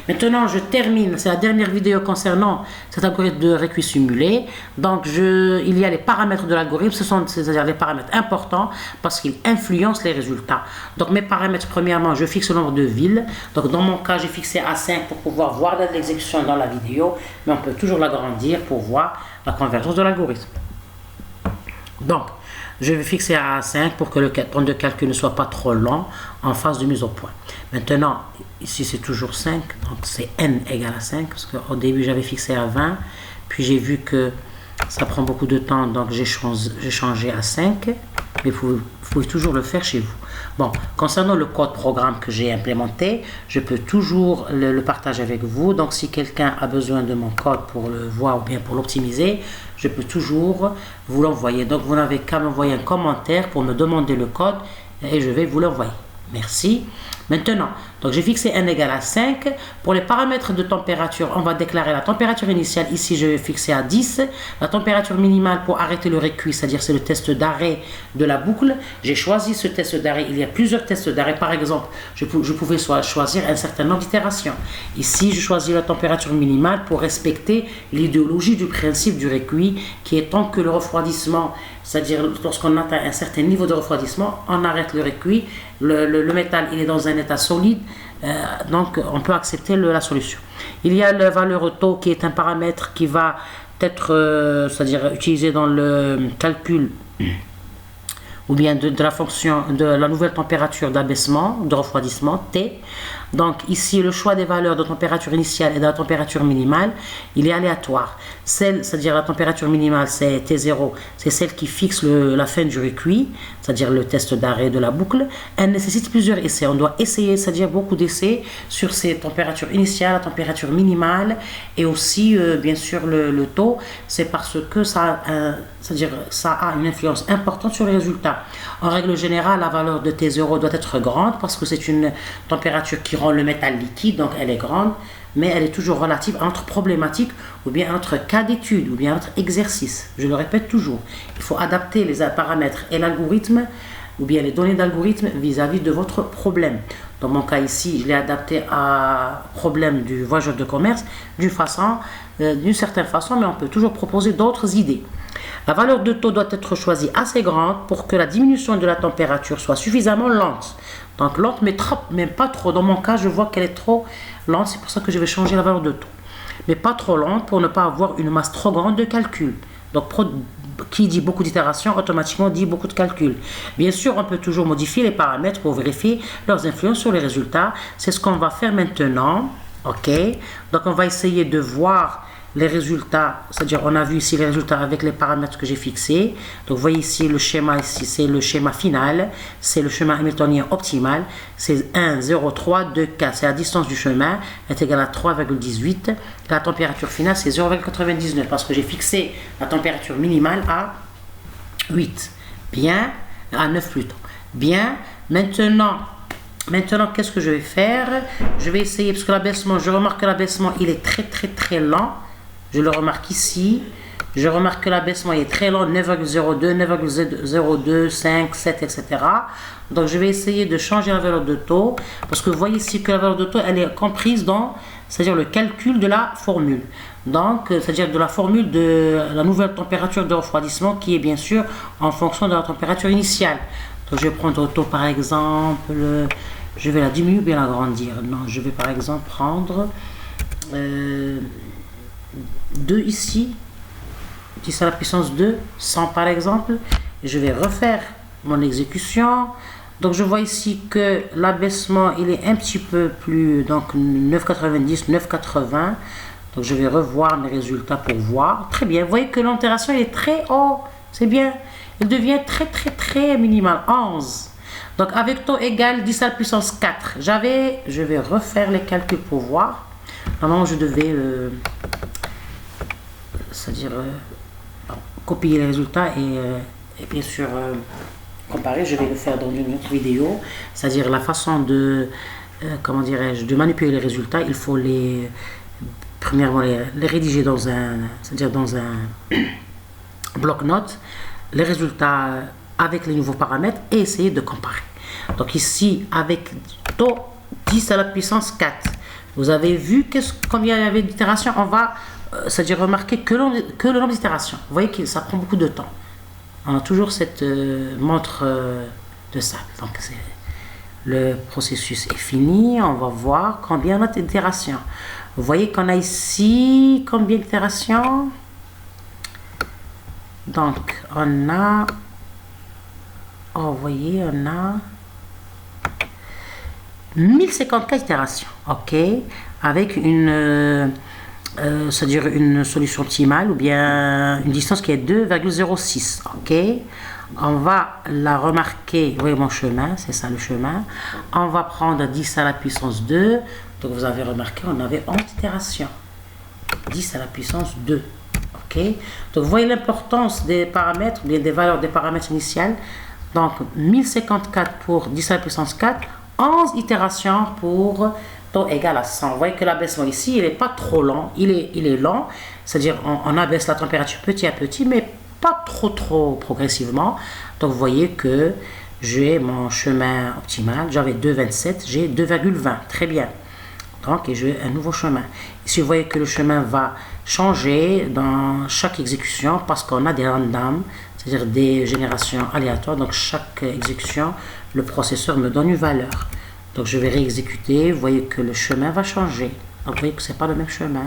Maintenant, je termine, c'est la dernière vidéo concernant cet algorithme de récuit simulé. Donc, il y a les paramètres de l'algorithme, c'est-à-dire les paramètres importants parce qu'ils influencent les résultats. Donc, mes paramètres, premièrement, je fixe le nombre de villes. Donc, dans mon cas, j'ai fixé à 5 pour pouvoir voir la date d'exécution dans la vidéo, mais on peut toujours l'agrandir pour voir la convergence de l'algorithme. Donc, je vais fixer à 5 pour que le temps de calcul ne soit pas trop long en phase de mise au point. Maintenant, ici c'est toujours 5, donc c'est n égale à 5, parce qu'au début j'avais fixé à 20, puis j'ai vu que ça prend beaucoup de temps, donc j'ai changé à 5, mais vous pouvez toujours le faire chez vous. Bon, concernant le code programme que j'ai implémenté, je peux toujours le partager avec vous. Donc, si quelqu'un a besoin de mon code pour le voir ou bien pour l'optimiser, je peux toujours vous l'envoyer. Donc, vous n'avez qu'à m'envoyer un commentaire pour me demander le code et je vais vous l'envoyer. Merci. Maintenant, donc j'ai fixé n égale à 5. Pour les paramètres de température, on va déclarer la température initiale. Ici, je vais fixer à 10. La température minimale pour arrêter le récuit, c'est-à-dire c'est le test d'arrêt de la boucle. J'ai choisi ce test d'arrêt. Il y a plusieurs tests d'arrêt. Par exemple, je pouvais choisir un certain nombre d'itérations. Ici, je choisis la température minimale pour respecter l'idéologie du principe du récuit, qui est tant que le refroidissement, c'est-à-dire lorsqu'on atteint un certain niveau de refroidissement, on arrête le récuit. Le métal, il est dans un état solide, donc on peut accepter la solution. Il y a la valeur taux qui est un paramètre qui va être c'est-à-dire utilisé dans le calcul ou bien de la fonction de la nouvelle température d'abaissement, de refroidissement, T. Donc ici, le choix des valeurs de température initiale et de la température minimale, il est aléatoire. C'est-à-dire la température minimale, c'est T0, c'est celle qui fixe la fin du récuit, c'est-à-dire le test d'arrêt de la boucle. Elle nécessite plusieurs essais. On doit essayer, c'est-à-dire beaucoup d'essais sur ces températures initiales, la température minimale et aussi, bien sûr, le taux. C'est parce que c'est-à-dire ça a une influence importante sur les résultats. En règle générale, la valeur de T0 doit être grande parce que c'est une température qui rend le métal liquide, donc elle est grande, mais elle est toujours relative à notre problématique ou bien à notre cas d'étude ou bien à notre exercice. Je le répète toujours, il faut adapter les paramètres et l'algorithme ou bien les données d'algorithme vis-à-vis de votre problème. Dans mon cas ici, je l'ai adapté à problème du voyageur de commerce d'une certaine façon, mais on peut toujours proposer d'autres idées. La valeur de taux doit être choisie assez grande pour que la diminution de la température soit suffisamment lente. Donc lente, mais pas trop. Dans mon cas, je vois qu'elle est trop lente, c'est pour ça que je vais changer la valeur de taux. Mais pas trop lente pour ne pas avoir une masse trop grande de calcul. Donc qui dit beaucoup d'itérations, automatiquement dit beaucoup de calculs. Bien sûr, on peut toujours modifier les paramètres pour vérifier leurs influences sur les résultats. C'est ce qu'on va faire maintenant. OK. Donc on va essayer de voir les résultats, c'est-à-dire on a vu ici les résultats avec les paramètres que j'ai fixés. Donc vous voyez ici le schéma, ici c'est le schéma final, c'est le schéma hamiltonien optimal, c'est 1, 0, 3, 2, 4, c'est la distance du chemin, est égale à 3,18. La température finale c'est 0,99 parce que j'ai fixé la température minimale à 8, bien, à 9 plutôt. Bien, maintenant, qu'est-ce que je vais faire? Je vais essayer, parce que l'abaissement, je remarque que l'abaissement il est très lent. Je le remarque ici. Je remarque que l'abaissement est très lent, 9,02, 9,02, 5, 7, etc. Donc, je vais essayer de changer la valeur de taux. Parce que vous voyez ici que la valeur de taux, elle est comprise dans, c'est-à-dire le calcul de la formule. Donc, c'est-à-dire de la formule de la nouvelle température de refroidissement qui est bien sûr en fonction de la température initiale. Donc, je vais prendre au taux par exemple, je vais la diminuer ou bien l'agrandir. Non, je vais par exemple prendre 2 ici, 10 à la puissance 2, 100 par exemple, et je vais refaire mon exécution. Donc je vois ici que l'abaissement il est un petit peu plus, donc 9,90, 9,80. Donc je vais revoir mes résultats pour voir. Très bien, vous voyez que l'altération est très haut, c'est bien. Il devient très minimal, 11. Donc avec taux égal 10 à la puissance 4, je vais refaire les calculs pour voir. Normalement je devais c'est-à-dire copier les résultats et bien sûr comparer. Je vais le faire dans une autre vidéo, c'est-à-dire la façon de comment dirais-je, de manipuler les résultats. Il faut premièrement les rédiger dans un bloc-notes, les résultats avec les nouveaux paramètres et essayer de comparer. Donc ici avec taux 10 à la puissance 4, Vous avez vu combien il y avait d'itérations. On va, c'est-à-dire remarquer que le nombre d'itérations. Vous voyez que ça prend beaucoup de temps. On a toujours cette montre de sable. Donc le processus est fini. On va voir combien on a d'itérations. Vous voyez qu'on a ici combien d'itérations? Donc on a, oh, vous voyez, on a 1054 itérations, ok, avec une, c'est-à-dire une solution optimale ou bien une distance qui est 2,06, ok. On va la remarquer, vous voyez mon chemin, c'est ça le chemin. On va prendre 10 à la puissance 2, donc vous avez remarqué, on avait 11 itérations, 10 à la puissance 2, ok. Donc vous voyez l'importance des paramètres, bien des valeurs des paramètres initiales. Donc 1054 pour 10 à la puissance 4, 11 itérations pour taux égal à 100. Vous voyez que l'abaissement ici, il n'est pas trop lent, il est lent, c'est-à-dire on abaisse la température petit à petit, mais pas trop progressivement. Donc vous voyez que j'ai mon chemin optimal, j'avais 2,27, j'ai 2,20, très bien. Donc et j'ai un nouveau chemin. Ici vous voyez que le chemin va changer dans chaque exécution parce qu'on a des random, c'est-à-dire des générations aléatoires. Donc chaque exécution, le processeur me donne une valeur. Donc je vais réexécuter, vous voyez que le chemin va changer. Donc vous voyez que ce n'est pas le même chemin,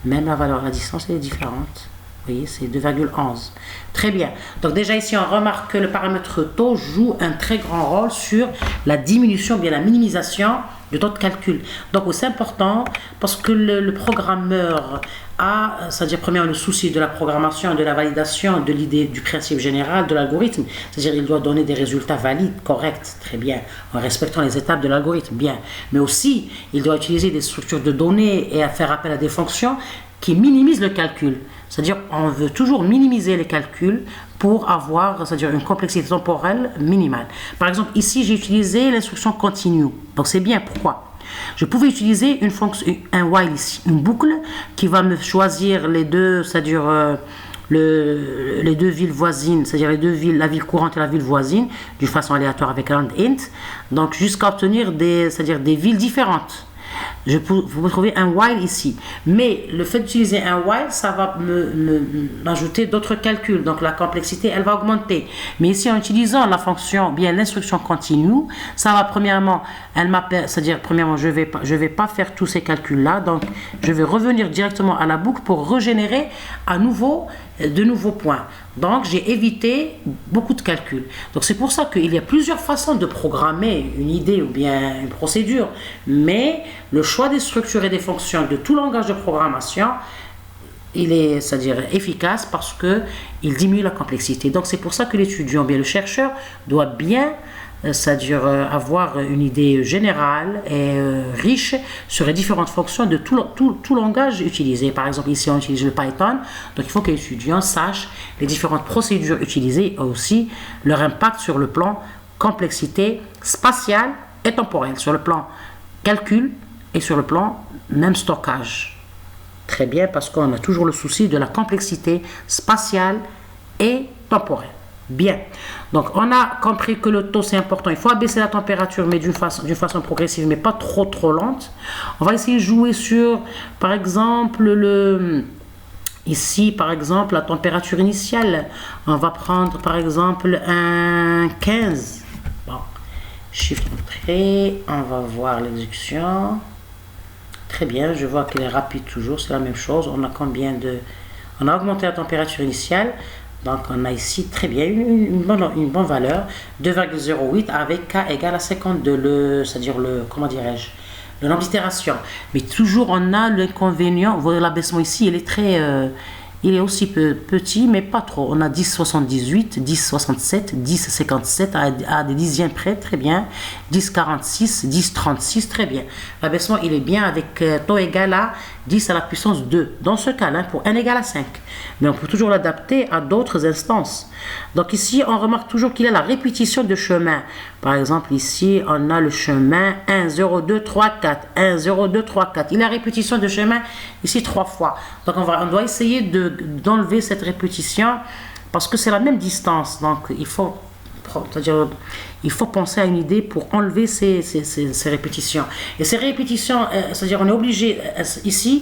même la valeur, la distance est différente. Vous voyez, c'est 2,11. Très bien. Donc déjà ici, on remarque que le paramètre taux joue un très grand rôle sur la diminution, bien la minimisation du taux de calcul. Donc c'est important parce que le programmeur a, c'est-à-dire premièrement le souci de la programmation, de la validation, de l'idée du principe général de l'algorithme. C'est-à-dire il doit donner des résultats valides, corrects, très bien, en respectant les étapes de l'algorithme, bien. Mais aussi, il doit utiliser des structures de données et à faire appel à des fonctions qui minimisent le calcul. C'est-à-dire on veut toujours minimiser les calculs pour avoir, c'est-à-dire une complexité temporelle minimale. Par exemple, ici, j'ai utilisé l'instruction continue. Donc, c'est bien. Pourquoi? Je pouvais utiliser une fonction, un while ici, une boucle qui va me choisir les deux, c'est-à-dire les deux villes voisines, c'est-à-dire les deux villes, la ville courante et la ville voisine, d'une façon aléatoire avec un int. Donc, jusqu'à obtenir c'est-à-dire des villes différentes. Vous pouvez trouver un while ici, mais le fait d'utiliser un while, ça va m'ajouter d'autres calculs, donc la complexité elle va augmenter. Mais ici en utilisant la fonction, bien l'instruction continue, ça va premièrement, c'est-à-dire premièrement je vais pas faire tous ces calculs là, donc je vais revenir directement à la boucle pour régénérer à nouveau de nouveaux points. Donc j'ai évité beaucoup de calculs. Donc c'est pour ça qu'il y a plusieurs façons de programmer une idée ou bien une procédure, mais le choix des structures et des fonctions de tout langage de programmation, il est, c'est-à-dire efficace parce que il diminue la complexité. Donc c'est pour ça que l'étudiant, bien le chercheur, doit bien, c'est-à-dire avoir une idée générale et riche sur les différentes fonctions de tout langage utilisé. Par exemple, ici on utilise le Python, donc il faut que l'étudiant sache les différentes procédures utilisées et aussi leur impact sur le plan complexité spatiale et temporelle, sur le plan calcul et sur le plan même stockage. Très bien, parce qu'on a toujours le souci de la complexité spatiale et temporelle. Bien, donc on a compris que le taux c'est important, il faut abaisser la température mais d'une façon progressive mais pas trop lente. On va essayer de jouer sur par exemple ici par exemple la température initiale, on va prendre par exemple un 15. Bon, shift entrée, on va voir l'exécution. Très bien, je vois qu'elle est rapide toujours, c'est la même chose. On a augmenté la température initiale. Donc, on a ici très bien une bonne valeur, 2,08 avec K égale à 52, c'est-à-dire comment dirais-je, le nombre d'itérations. Mais toujours, on a l'inconvénient, vous voyez l'abaissement ici, il est aussi petit, mais pas trop. On a 10,78, 10,67, 10,57 à des dixièmes près, très bien. 10,46, 10,36, très bien. L'abaissement, il est bien avec taux égal à 10 à la puissance 2. Dans ce cas-là, pour n égale à 5. Mais on peut toujours l'adapter à d'autres instances. Donc ici, on remarque toujours qu'il y a la répétition de chemin. Par exemple, ici, on a le chemin 1, 0, 2, 3, 4. 1, 0, 2, 3, 4. Il y a la répétition de chemin ici 3 fois. Donc on doit essayer d'enlever cette répétition parce que c'est la même distance. Donc il faut c'est-à-dire, il faut penser à une idée pour enlever ces répétitions. Et ces répétitions, c'est-à-dire on est obligé ici